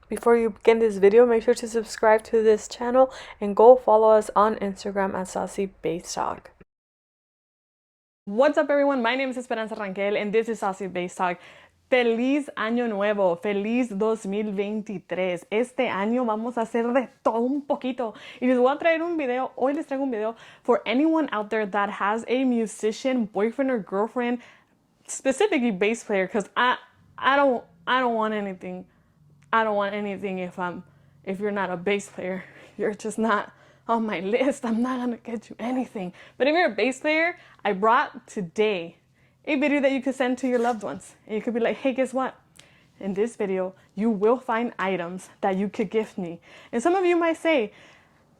Before you begin this video, make sure to subscribe to this channel and go follow us on Instagram at Saucy Bass Talk. What's up, everyone? My name is Esperanza Rangel and this is Saucy Bass Talk. Feliz Año Nuevo, feliz 2023. Este año vamos a hacer de todo un poquito. Y les voy a traer un video, hoy les traigo un video for anyone out there that has a musician, boyfriend or girlfriend, specifically bass player, because I don't want anything. I don't want anything if you're not a bass player. You're just not on my list. I'm not gonna get you anything. But if you're a bass player, I brought today a video that you could send to your loved ones. And you could be like, hey, guess what? In this video, you will find items that you could gift me. And some of you might say,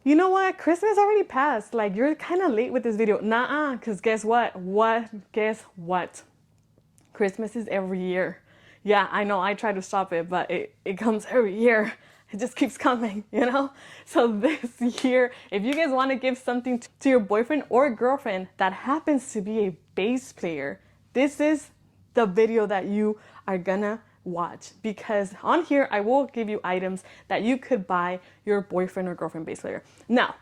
you know what? Christmas already passed. Like, you're kind of late with this video. Nuh-uh, because guess what? Guess what? Christmas is every year. Yeah, I know I try to stop it, but it comes every year. It just keeps coming, you know? So this year, if you guys want to give something to your boyfriend or girlfriend that happens to be a bass player, this is the video that you are gonna watch, because on here I will give you items that you could buy your boyfriend or girlfriend bass player. Now,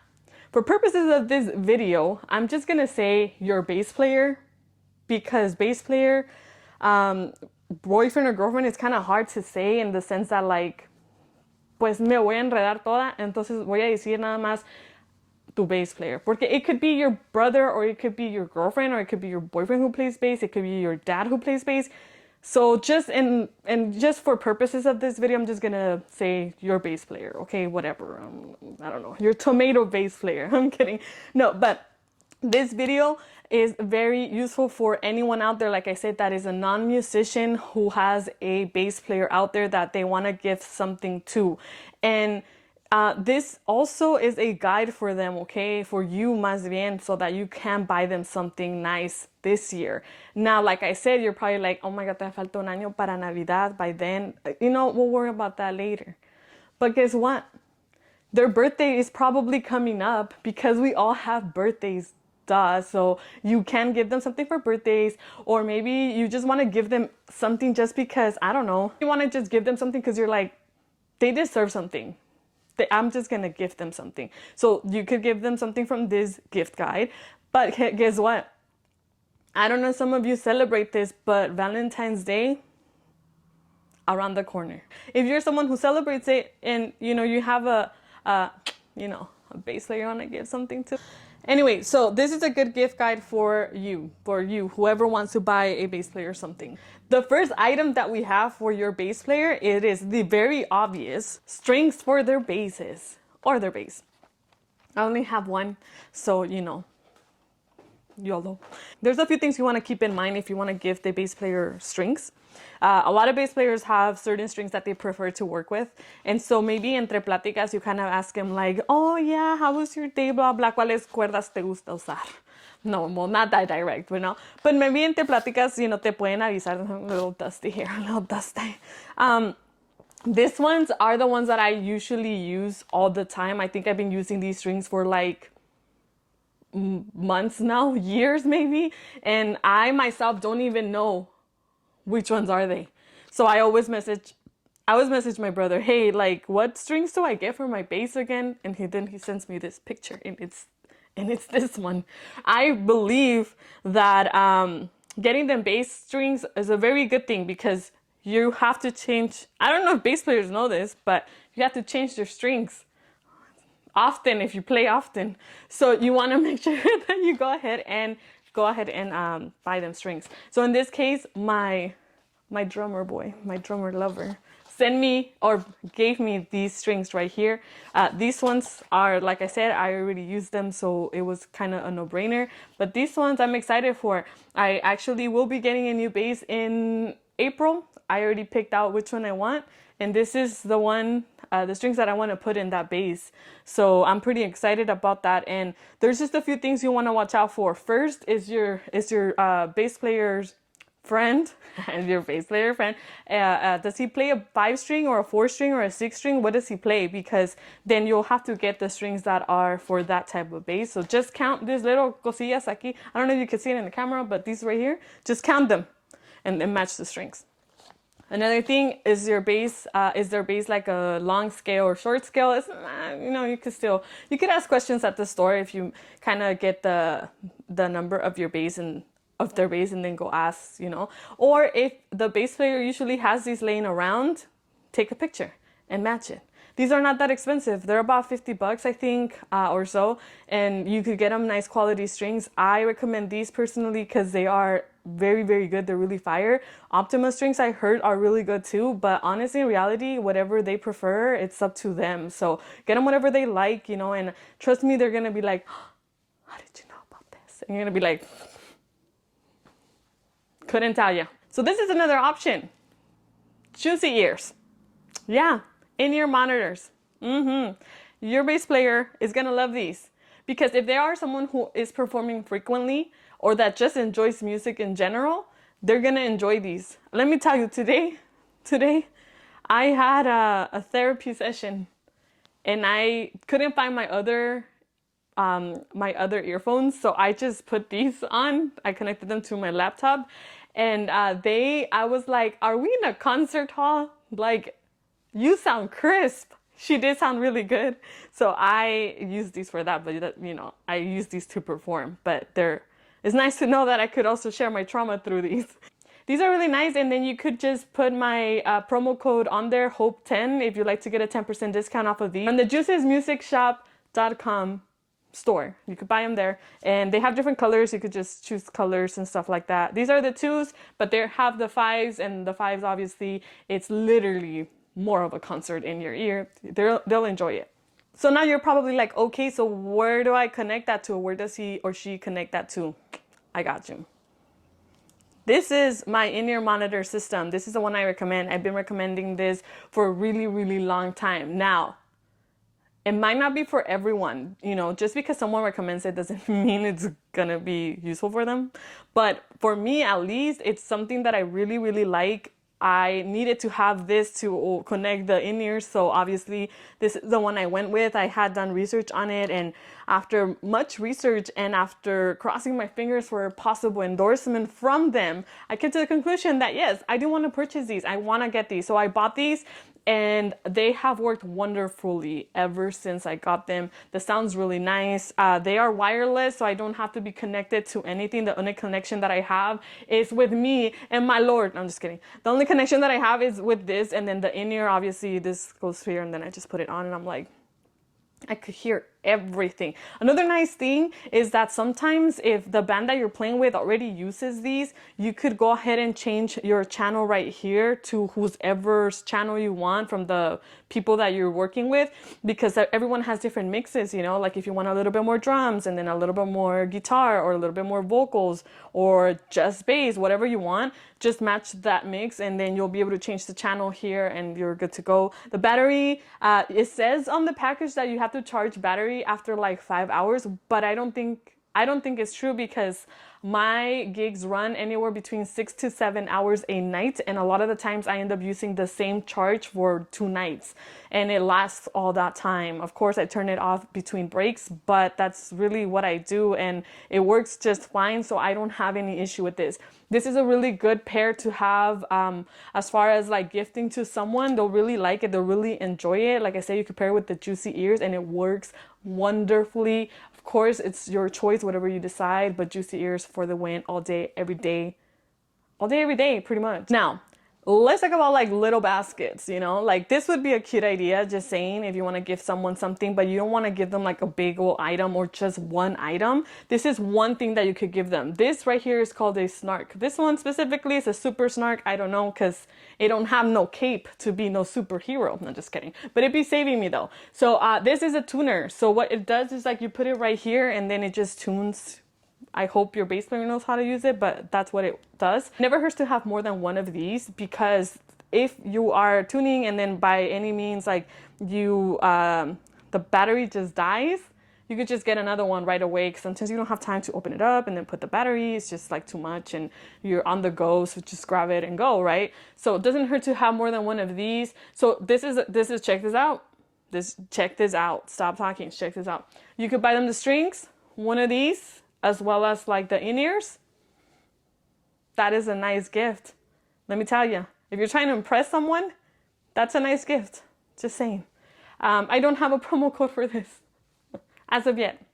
for purposes of this video, I'm just gonna say your bass player, because bass player, boyfriend or girlfriend is kind of hard to say, in the sense that, like, pues me voy a enredar toda, entonces voy a decir nada más tu bass player, porque it could be your brother, or it could be your girlfriend, or it could be your boyfriend who plays bass, it could be your dad who plays bass. So just just for purposes of this video, I'm just gonna say your bass player, okay? Whatever. I don't know, your tomato bass player. I'm kidding. No, but this video is very useful for anyone out there, like I said, that is a non-musician who has a bass player out there that they want to give something to. And this also is a guide for them, okay? For you, más bien, so that you can buy them something nice this year. Now, like I said, you're probably like, oh my God, te falta un año para Navidad. By then, you know, we'll worry about that later. But guess what? Their birthday is probably coming up, because we all have birthdays. Duh. So you can give them something for birthdays, or maybe you just want to give them something just because, I don't know, you want to just give them something because you're like, they deserve something. I'm just gonna gift them something. So you could give them something from this gift guide. But guess what? I don't know if some of you celebrate this, but Valentine's Day around the corner. If you're someone who celebrates it, and you know you have a bass player you want to give something to. Anyway, so this is a good gift guide for you, whoever wants to buy a bass player or something. The first item that we have for your bass player, it is the very obvious strings for their basses, or their bass. I only have one, so you know, YOLO. There's a few things you want to keep in mind if you want to give the bass player strings. A lot of bass players have certain strings that they prefer to work with. And so maybe entre pláticas, you kind of ask them like, oh yeah, how was your day, blah, blah, ¿cuáles cuerdas te gusta usar? No, well, not that direct, you know. But maybe entre pláticas, you know, te pueden avisar, a little dusty here, a little dusty. These ones are the ones that I usually use all the time. I think I've been using these strings for like months now, years maybe. And I myself don't even know which ones are they. So I always message my brother, hey, like, what strings do I get for my bass again? And he sends me this picture, and it's this one. I believe that getting them bass strings is a very good thing, because you have to change. I don't know if bass players know this, but you have to change their strings often if you play often. So you want to make sure that you go ahead and buy them strings. So in this case, my drummer boy, my drummer lover, sent me or gave me these strings right here. These ones are, like I said, I already used them, so it was kind of a no-brainer. But these ones I'm excited for. I actually will be getting a new bass in April. I already picked out which one I want, and this is the one, the strings that I want to put in that bass. So I'm pretty excited about that. And there's just a few things you want to watch out for. First is your bass player's friend and your bass player friend. Does he play a 5-string or a 4-string or a 6-string? What does he play? Because then you'll have to get the strings that are for that type of bass. So just count these little cosillas aquí. I don't know if you can see it in the camera, but these right here, just count them and match the strings. Another thing is your bass. Is their bass like a long scale or short scale? It's you could ask questions at the store if you kind of get the number of your bass and of their bass, and then go ask, Or if the bass player usually has these laying around, take a picture and match it. These are not that expensive. They're about $50, I think, or so. And you could get them nice quality strings. I recommend these personally because they are very, very good. They're really fire. Optima strings, I heard, are really good too. But honestly, in reality, whatever they prefer, it's up to them. So get them whatever they like, and trust me, they're going to be like, oh, how did you know about this? And you're going to be like, couldn't tell you. So this is another option. Juicy ears. Yeah, in-ear monitors. Your bass player is gonna love these because if they are someone who is performing frequently or that just enjoys music in general, they're gonna enjoy these. Let me tell you, today I had a therapy session and I couldn't find my other earphones, so I just put these on. I connected them to my laptop, and I was like, "Are we in a concert hall? Like, you sound crisp." She did sound really good, so I used these for that. But I use these to perform. But it's nice to know that I could also share my trauma through these. These are really nice, and then you could just put my promo code on there, HOPE10, if you'd like to get a 10% discount off of these. On the juicesmusicshop.com store. You could buy them there, and they have different colors. You could just choose colors and stuff like that. These are the 2s, but they have the 5s, and the 5s, obviously, it's literally more of a concert in your ear. They'll enjoy it. So now you're probably like, okay, so where do I connect that to? Where does he or she connect that to? I got you. This is my in-ear monitor system. This is the one I recommend. I've been recommending this for a really, really long time. Now, it might not be for everyone. Just because someone recommends it doesn't mean it's gonna be useful for them. But for me, at least, it's something that I really, really like. I needed to have this to connect the in-ears, so obviously this is the one I went with. I had done research on it, and after much research and after crossing my fingers for a possible endorsement from them, I came to the conclusion that yes, I do want to purchase these. I want to get these. So I bought these, and they have worked wonderfully ever since I got them. The sound's really nice. They are wireless, so I don't have to be connected to anything. The only connection that I have is with me and my Lord. No, I'm just kidding. The only connection that I have is with this, and then the in-ear, obviously this goes here, and then I just put it on, and I'm like, I could hear everything. Another nice thing is that sometimes if the band that you're playing with already uses these, you could go ahead and change your channel right here to whoever's channel you want from the people that you're working with, because everyone has different mixes, like if you want a little bit more drums and then a little bit more guitar or a little bit more vocals or just bass, whatever you want, just match that mix, and then you'll be able to change the channel here and you're good to go. The battery, it says on the package that you have to charge battery after like 5 hours, but I don't think it's true, because my gigs run anywhere between 6 to 7 hours a night, and a lot of the times I end up using the same charge for 2 nights, and it lasts all that time. Of course, I turn it off between breaks, but that's really what I do, and it works just fine, so I don't have any issue with this. This is a really good pair to have as far as like gifting to someone. They'll really like it. They'll really enjoy it. Like I said, you could pair it with the Juicy Ears, and it works wonderfully. Of course, it's your choice, whatever you decide, but Juicy Ears for the win, all day, every day, pretty much. Now, let's talk about like little baskets, like this would be a cute idea, just saying, if you want to give someone something, but you don't want to give them like a big old item or just one item. This is one thing that you could give them. This right here is called a snark. This one specifically is a super snark. I don't know, because it don't have no cape to be no superhero. No, just kidding. But it'd be saving me though. So this is a tuner. So what it does is like you put it right here and then it just tunes. I hope your bass player knows how to use it, but that's what it does. Never hurts to have more than one of these, because if you are tuning and then by any means like the battery just dies, you could just get another one right away, because sometimes you don't have time to open it up and then put the battery. It's just like too much and you're on the go, so just grab it and go, right? So it doesn't hurt to have more than one of these. So this is check this out. Check this out. Stop talking. Check this out. You could buy them the strings, one of these, as well as like the in-ears. That is a nice gift. Let me tell you, If you're trying to impress someone, that's a nice gift. Just saying. I don't have a promo code for this as of yet.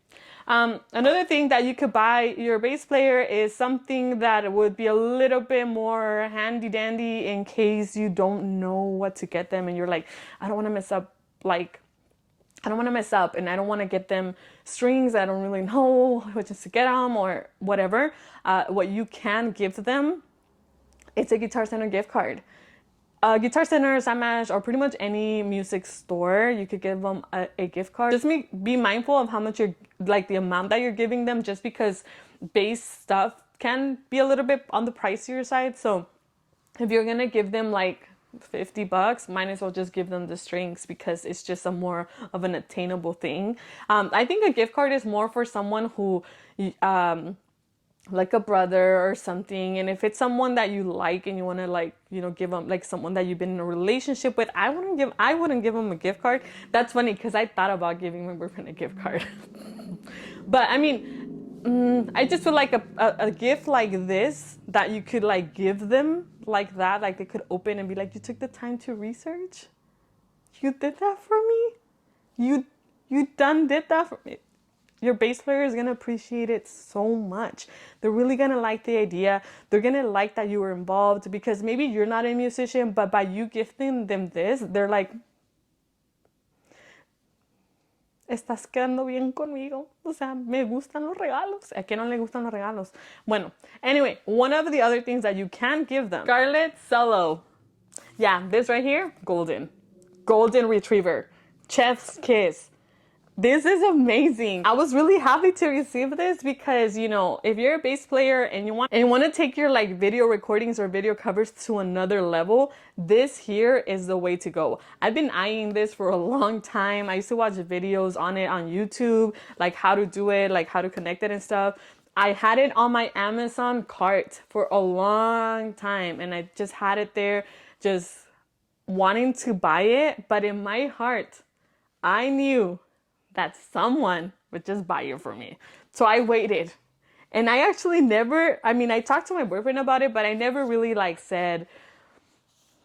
Another thing that you could buy your bass player is something that would be a little bit more handy dandy in case you don't know what to get them and you're like, I don't want to mess up, and I don't want to get them strings I don't really know which is to get them or whatever. What you can give them, it's a Guitar Center gift card. Guitar Center, Smash, or pretty much any music store, you could give them a gift card. Just be mindful of how much you're, like the amount that you're giving them, just because bass stuff can be a little bit on the pricier side. So if you're gonna give them like $50, might as well just give them the strings because it's just a more of an attainable thing. I think a gift card is more for someone who, like a brother or something, and if it's someone that you like and you want to, like, you know, give them, like someone that you've been in a relationship with, I wouldn't give them a gift card. That's funny because I thought about giving my boyfriend a gift card. But I mean, I just feel like a gift like this that you could like give them like that, like they could open and be like, you took the time to research, you did that for me, you did that for me. Your bass player is going to appreciate it so much. They're really going to like the idea. They're going to like that you were involved, because maybe you're not a musician, but by you gifting them this, they're like, estás quedando bien conmigo. O sea, me gustan los regalos. ¿A quién no le gustan los regalos? Bueno, anyway, one of the other things that you can give them, Scarlett Cello. Yeah, this right here, golden retriever, chef's kiss. This is amazing. I was really happy to receive this because, you know, if you're a bass player and you want to take your like video recordings or video covers to another level, this here is the way to go. I've been eyeing this for a long time. I used to watch videos on it on YouTube, like how to do it, like how to connect it and stuff. I had it on my Amazon cart for a long time and I just had it there, just wanting to buy it. But in my heart, I knew that someone would just buy it for me. So I waited. And I actually I talked to my boyfriend about it, but I never really like said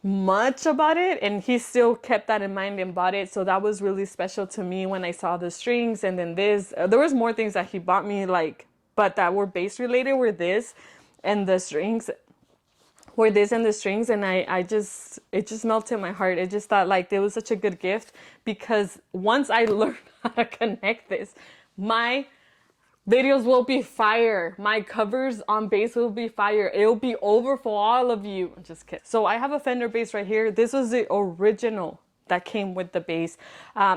much about it. And he still kept that in mind and bought it. So that was really special to me when I saw the strings. And then this, there was more things that he bought me, like, but that were bass related, were this and the strings. And it just melted my heart. It just thought like it was such a good gift, because once I learned how to connect this, my videos will be fire. My covers on bass will be fire. It'll be over for all of you. I'm just kidding. So I have a Fender bass right here. This was the original that came with the bass.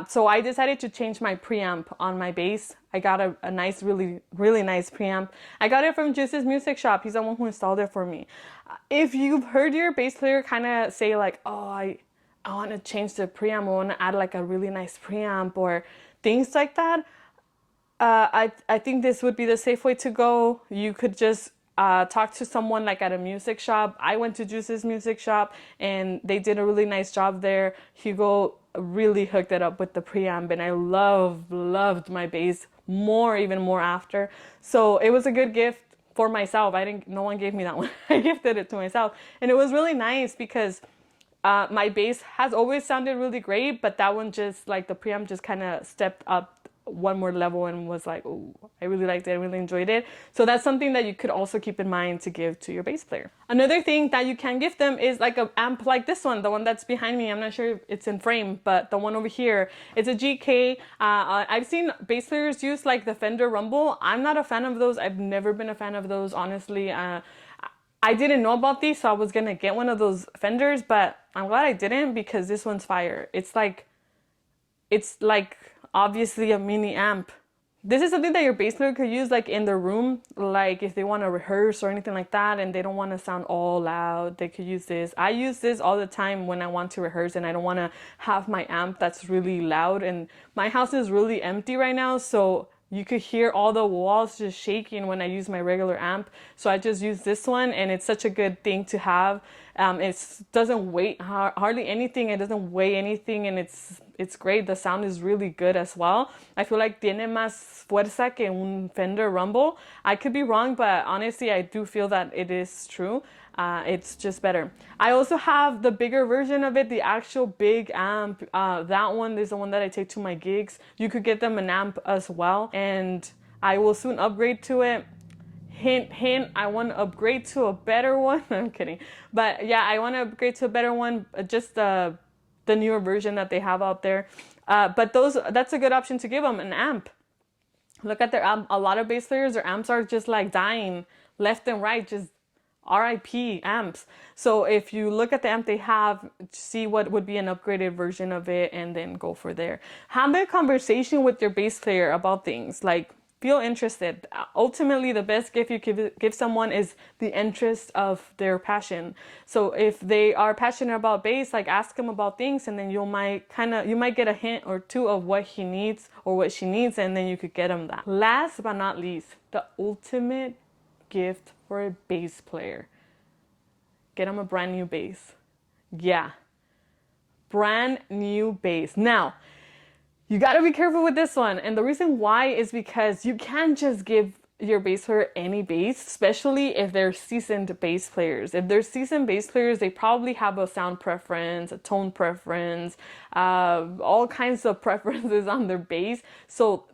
So I decided to change my preamp on my bass. I got a nice, really, really nice preamp. I got it from Juice's Music Shop. He's the one who installed it for me. If you've heard your bass player kind of say like, oh, I want to change the preamp, I want to add like a really nice preamp or things like that, I think this would be the safe way to go. You could just talk to someone like at a music shop. I went to Juice's Music Shop and they did a really nice job there. Hugo really hooked it up with the preamp, and I loved my bass even more after. So it was a good gift for myself. No one gave me that one. I gifted it to myself, and it was really nice because my bass has always sounded really great, but that one just, like, the preamp just kind of stepped up one more level and was like, oh, I really liked it, I really enjoyed it. So that's something that you could also keep in mind to give to your bass player. Another thing that you can gift them is like an amp like this one, the one that's behind me. I'm not sure if it's in frame, but the one over here, it's a GK. I've seen bass players use like the Fender Rumble. I'm not a fan of those. I've never been a fan of those, honestly. I didn't know about these, so I was gonna get one of those Fenders, but I'm glad I didn't, because this one's fire. It's like obviously a mini amp. This is something that your bass player could use like in their room, like if they want to rehearse or anything like that and they don't want to sound all loud, they could use this. I use this all the time when I want to rehearse and I don't want to have my amp that's really loud, and my house is really empty right now, so you could hear all the walls just shaking when I use my regular amp. So I just use this one, and it's such a good thing to have. It doesn't weigh hardly anything. It doesn't weigh anything, and it's great. The sound is really good as well. I feel like tiene más fuerza que un Fender Rumble. I could be wrong, but honestly, I do feel that it is true. It's just better. I also have the bigger version of it, the actual big amp. That one is the one that I take to my gigs. You could get them an amp as well, and I will soon upgrade to it. Hint, hint, I want to upgrade to a better one. I'm kidding. But yeah, I want to upgrade to a better one, just the newer version that they have out there. But that's a good option to give them an amp. Look at their amp. A lot of bass players, their amps are just like dying left and right, just RIP amps. So if you look at the amp they have, see what would be an upgraded version of it, and then go for there. Have a conversation with your bass player about things. Like, feel interested. Ultimately, the best gift you give someone is the interest of their passion. So if they are passionate about bass, like, ask them about things, and then you might get a hint or two of what he needs or what she needs, and then you could get them that. Last but not least, the ultimate gift for a bass player. Get them a brand new bass. Yeah. Brand new bass. Now, you got to be careful with this one. And the reason why is because you can't just give your bass player any bass, especially if they're seasoned bass players. If they're seasoned bass players, they probably have a sound preference, a tone preference, all kinds of preferences on their bass. So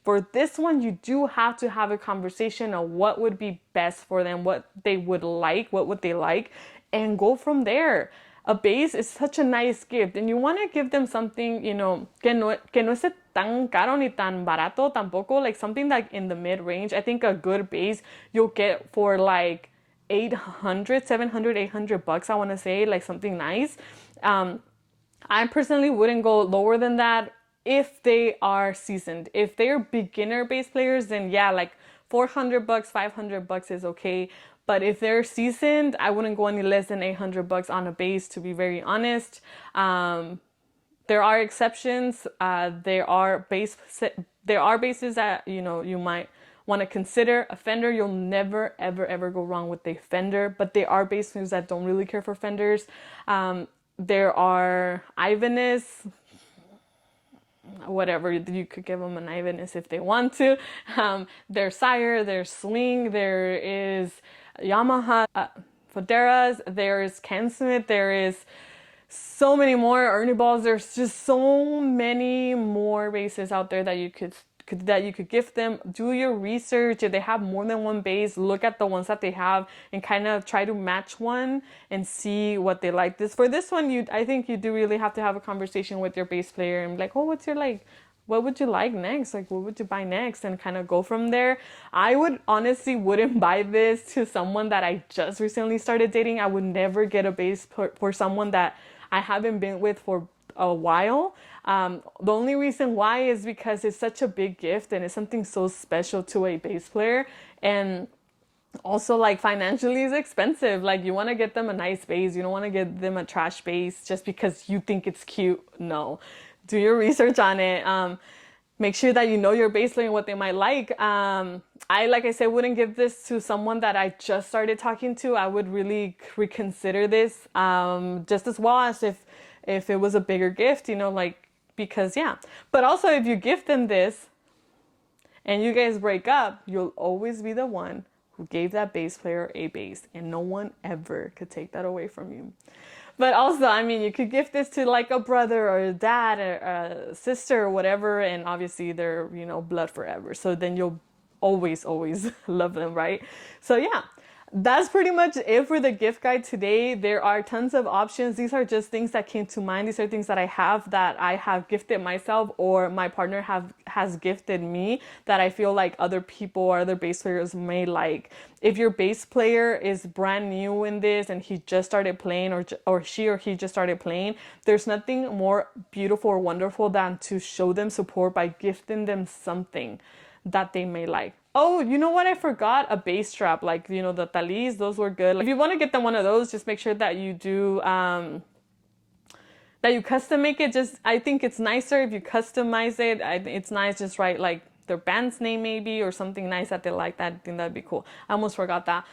for this one, you do have to have a conversation of what would be best for them, what they would like, what would they like, and go from there. A bass is such a nice gift, and you want to give them something, que no esté tan caro ni tan barato tampoco, like something like in the mid-range. I think a good bass you'll get for like 800, 700, 800 bucks, I want to say, like something nice. I personally wouldn't go lower than that if they are seasoned. If they're beginner bass players, then yeah, like 400 bucks, 500 bucks is okay. But if they're seasoned, I wouldn't go any less than 800 bucks on a bass, to be very honest. There are exceptions. There are basses that, you might want to consider. A Fender, you'll never, ever, ever go wrong with a Fender. But there are bass players that don't really care for Fenders. There are Ibanez, whatever, you could give them an Ibanez if they want to. There's Sire, there's Sling, there is Yamaha, Foderas, there's Ken Smith, there is so many more, Ernie Balls. There's just so many more basses out there that you could gift them. Do your research. If they have more than one bass, look at the ones that they have and kind of try to match one and see what they like. For this one, I think you do really have to have a conversation with your bass player and be like, oh, what would you like next? Like, what would you buy next? And kind of go from there. I wouldn't buy this to someone that I just recently started dating. I would never get a bass for someone that I haven't been with for a while. The only reason why is because it's such a big gift and it's something so special to a bass player, and also, like, financially is expensive. Like, you want to get them a nice bass. You don't want to get them a trash bass just because you think it's cute. No, do your research on it. Make sure that you know your bass player and what they might like. Like I said, wouldn't give this to someone that I just started talking to. I would really reconsider this, just as well as if it was a bigger gift, because yeah. But also, if you gift them this and you guys break up, you'll always be the one who gave that bass player a bass, and no one ever could take that away from you. But also, you could gift this to like a brother or a dad or a sister or whatever, and obviously they're, blood forever. So then you'll always love them, right? So yeah. That's pretty much it for the gift guide today. There are tons of options. These are just things that came to mind. These are things that I have gifted myself, or my partner has gifted me, that I feel like other people or other bass players may like. If your bass player is brand new in this and he just started playing, or she or he just started playing, there's nothing more beautiful or wonderful than to show them support by gifting them something that they may like. Oh, you know what? I forgot a bass strap, like, the Talis, those were good. Like, if you want to get them one of those, just make sure that you do, that you custom make it. I think it's nicer if you customize it. It's nice, just write like their band's name maybe, or something nice that they like. I think that'd be cool. I almost forgot that.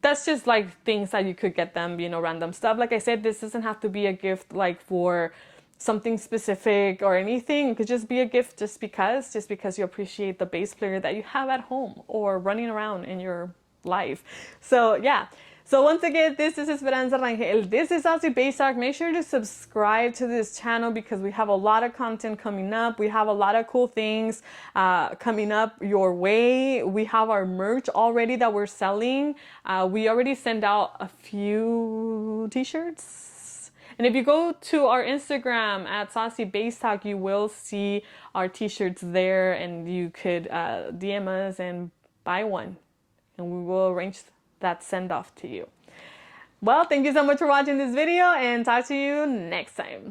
that's just like things that you could get them, random stuff. Like I said, this doesn't have to be a gift like for something specific or anything. It could just be a gift just because you appreciate the bass player that you have at home or running around in your life. So yeah. So once again, this is Esperanza Rangel. This is Sassy Bass Talk. Make sure to subscribe to this channel because we have a lot of content coming up. We have a lot of cool things coming up your way. We have our merch already that we're selling. We already sent out a few t-shirts. And if you go to our Instagram at Sassy Bass Talk, you will see our t-shirts there, and you could DM us and buy one, and we will arrange that send off to you. Well, thank you so much for watching this video, and talk to you next time.